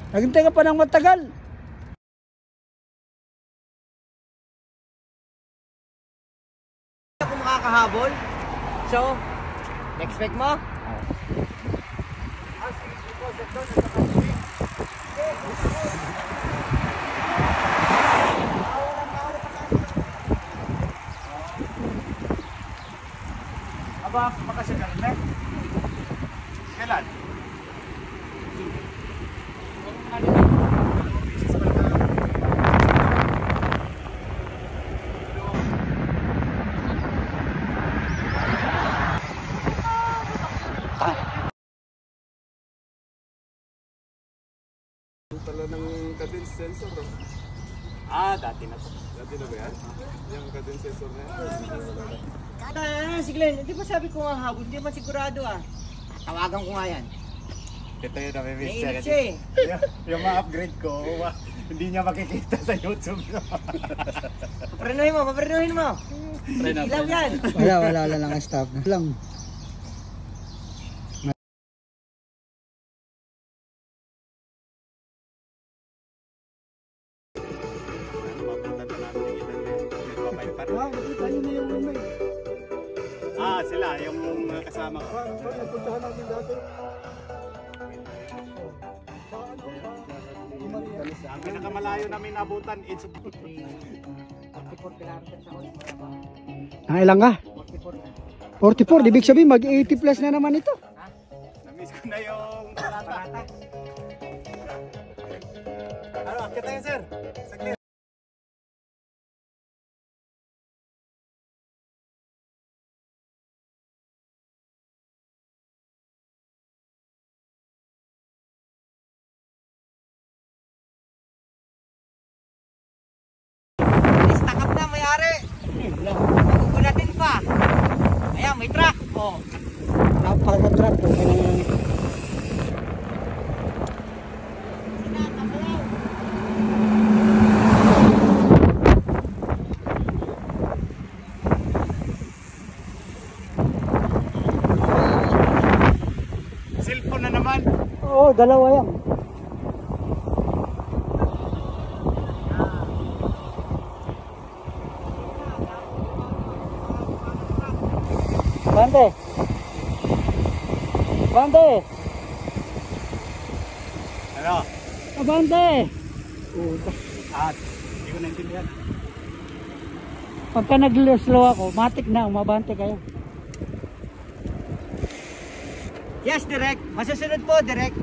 Naghintay ka pa ng matagal. Kung makakahabol. So, expect mo? Aba, makasya ka rin eh. Kailan? Pala ng cadence sensor. Dati na po. Dati na ba yan? Yung cadence sensor na yan? Si Glenn, hindi ba sabi ko nga habol? Hindi ba sigurado ah. Tawagan ko nga yan. Ito yung nami-miss Naiinit siya eh. Yung ma-upgrade ko, hindi niya makikita sa YouTube. Paprenuhin mo. Ilaw yan. Wala lang ang stop. Lang. Sila, yung kasama ko. Nagpuntahan natin dati. Ang pinakamalayo namin nabutan, it's 44 kilometers ako. Ang ilang ka? 44. Ibig sabihin mag 80 plus na naman ito. na-miss ko na yung palata. Ano, akit tayo sir? Saglit. Istakap na, mayari. Magugulatin pa. Ayan, may truck. Oh. Napaka-trap po. Cellphone na naman. Oo, dalawa yan. Bante. Ano? Abante. Hindi ko naintindihan. Pagka nag-slow ako, matik na, umabante kayo. Yes, direct. Masusunod po, direct.